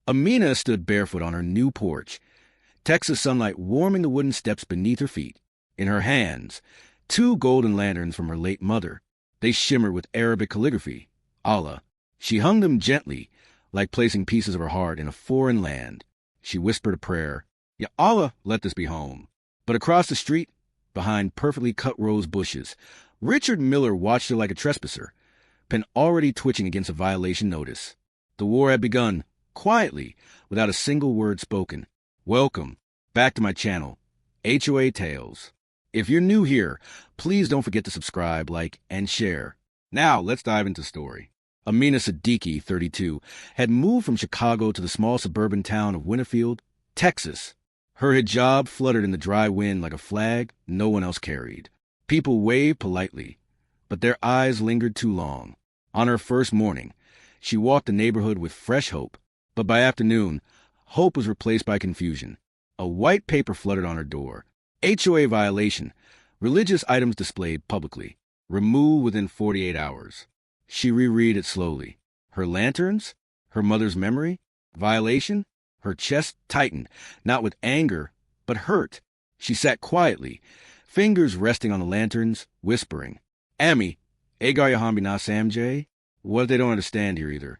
Amina stood barefoot on her new porch, Texas sunlight warming the wooden steps beneath her feet. In her hands, two golden lanterns from her late mother. They shimmered with Arabic calligraphy, Allah. She hung them gently, like placing pieces of her heart in a foreign land. She whispered a prayer, Ya Allah, let this be home. But across the street, behind perfectly cut rose bushes, Richard Miller watched her like a trespasser, pen already twitching against a violation notice. The war had begun, quietly, without a single word spoken. Welcome back to my channel, HOA Tales. If you're new here, please don't forget to subscribe, like, and share. Now, let's dive into the story. Amina Siddiqui, 32, had moved from Chicago to the small suburban town of Winterfield, Texas. Her hijab fluttered in the dry wind like a flag no one else carried. People waved politely, but their eyes lingered too long. On her first morning, she walked the neighborhood with fresh hope, but by afternoon, hope was replaced by confusion. A white paper fluttered on her door. HOA violation. Religious items displayed publicly. Removed within 48 hours. She reread it slowly. Her lanterns? Her mother's memory? Violation? Her chest tightened, not with anger, but hurt. She sat quietly, fingers resting on the lanterns, whispering, Ami, Agar Yahambi Samjay? What if they don't understand here either?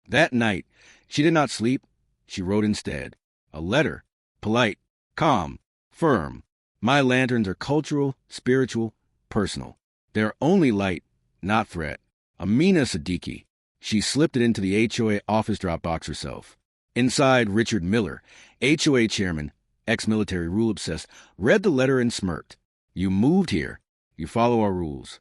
That night, she did not sleep. She wrote instead. A letter. Polite, calm, firm. My lanterns are cultural, spiritual, personal. They're only light, not threat. Amina Siddiqui. She slipped it into the HOA office drop box herself. Inside, Richard Miller, HOA chairman, ex-military rule-obsessed, read the letter and smirked. You moved here. You follow our rules.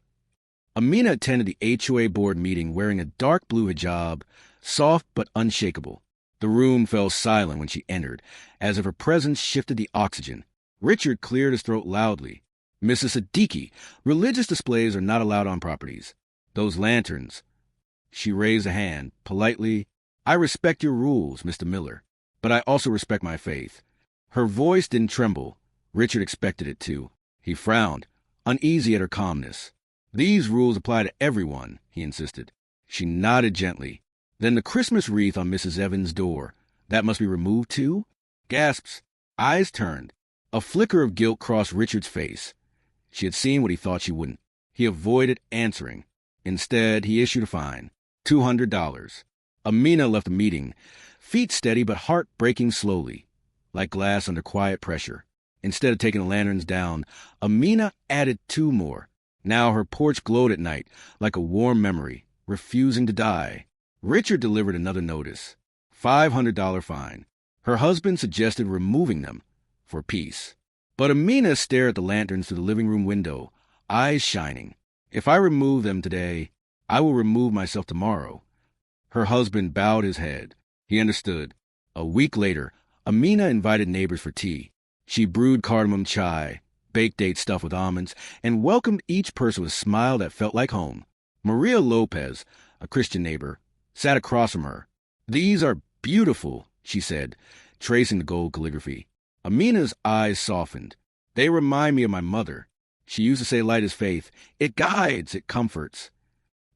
Amina attended the HOA board meeting wearing a dark blue hijab, soft but unshakable. The room fell silent when she entered, as if her presence shifted the oxygen. Richard cleared his throat loudly. Mrs. Siddiqui, religious displays are not allowed on properties. Those lanterns. She raised a hand, politely. I respect your rules, Mr. Miller, but I also respect my faith. Her voice didn't tremble. Richard expected it to. He frowned, uneasy at her calmness. These rules apply to everyone, he insisted. She nodded gently. Then the Christmas wreath on Mrs. Evans' door. That must be removed too? Gasps. Eyes turned. A flicker of guilt crossed Richard's face. She had seen what he thought she wouldn't. He avoided answering. Instead, he issued a fine. $200. Amina left the meeting, feet steady but heart breaking slowly, like glass under quiet pressure. Instead of taking the lanterns down, Amina added two more. Now her porch glowed at night, like a warm memory, refusing to die. Richard delivered another notice. $500 fine. Her husband suggested removing them for peace. But Amina stared at the lanterns through the living room window, eyes shining. If I remove them today, I will remove myself tomorrow. Her husband bowed his head. He understood. A week later, Amina invited neighbors for tea. She brewed cardamom chai, baked dates stuffed with almonds, and welcomed each person with a smile that felt like home. Maria Lopez, a Christian neighbor, sat across from her. These are beautiful, she said, tracing the gold calligraphy. Amina's eyes softened. They remind me of my mother. She used to say light is faith. It guides, it comforts.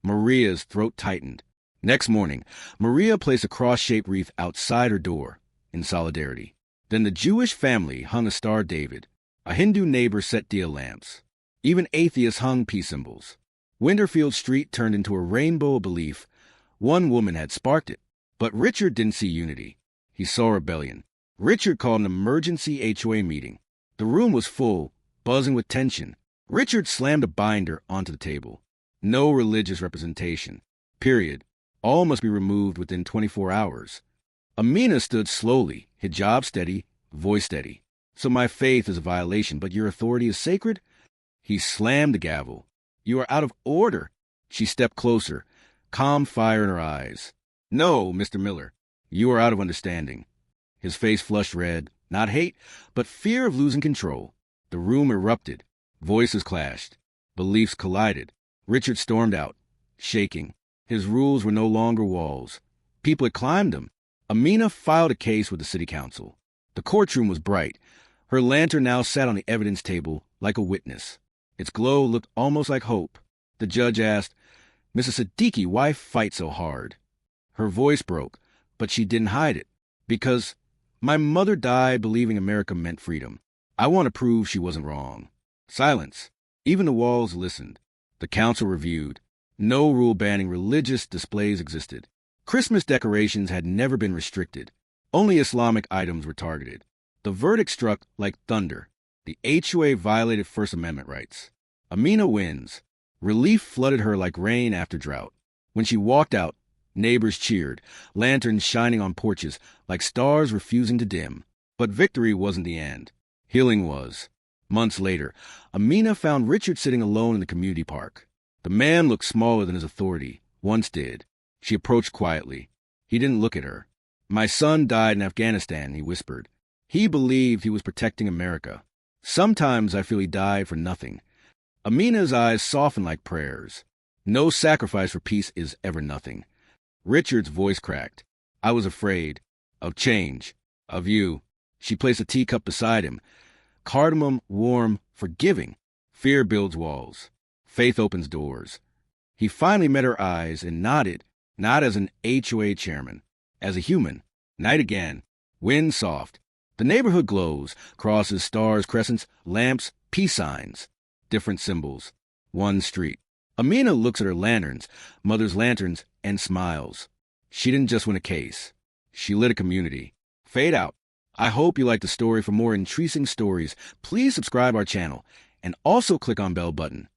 Maria's throat tightened. Next morning, Maria placed a cross-shaped wreath outside her door, in solidarity. Then the Jewish family hung a Star David. A Hindu neighbor set deal lamps. Even atheists hung peace symbols. Winterfield Street turned into a rainbow of belief. One woman had sparked it. But Richard didn't see unity. He saw rebellion. Richard called an emergency HOA meeting. The room was full, buzzing with tension. Richard slammed a binder onto the table. No religious representation. Period. All must be removed within 24 hours. Amina stood slowly, hijab steady, voice steady. So my faith is a violation, but your authority is sacred? He slammed the gavel. You are out of order. She stepped closer, calm fire in her eyes. No, Mr. Miller, you are out of understanding. His face flushed red, not hate, but fear of losing control. The room erupted. Voices clashed. Beliefs collided. Richard stormed out, shaking. His rules were no longer walls. People had climbed them. Amina filed a case with the city council. The courtroom was bright. Her lantern now sat on the evidence table like a witness. Its glow looked almost like hope. The judge asked, Mrs. Siddiqui, why fight so hard? Her voice broke, but she didn't hide it. Because my mother died believing America meant freedom. I want to prove she wasn't wrong. Silence. Even the walls listened. The council reviewed. No rule banning religious displays existed. Christmas decorations had never been restricted. Only Islamic items were targeted. The verdict struck like thunder. The HOA violated First Amendment rights. Amina wins. Relief flooded her like rain after drought. When she walked out, neighbors cheered, lanterns shining on porches like stars refusing to dim. But victory wasn't the end. Healing was. Months later, Amina found Richard sitting alone in the community park. The man looked smaller than his authority, once did. She approached quietly. He didn't look at her. My son died in Afghanistan, he whispered. He believed he was protecting America. Sometimes I feel he died for nothing. Amina's eyes softened like prayers. No sacrifice for peace is ever nothing. Richard's voice cracked. I was afraid. Of change. Of you. She placed a teacup beside him. Cardamom, warm, forgiving. Fear builds walls. Faith opens doors. He finally met her eyes and nodded, not as an HOA chairman, as a human. Night again. Wind soft. The neighborhood glows. Crosses, stars, crescents, lamps, peace signs. Different symbols. One street. Amina looks at her lanterns, mother's lanterns, and smiles. She didn't just win a case. She lit a community. Fade out. I hope you liked the story. For more intriguing stories, please subscribe our channel and also click on bell button.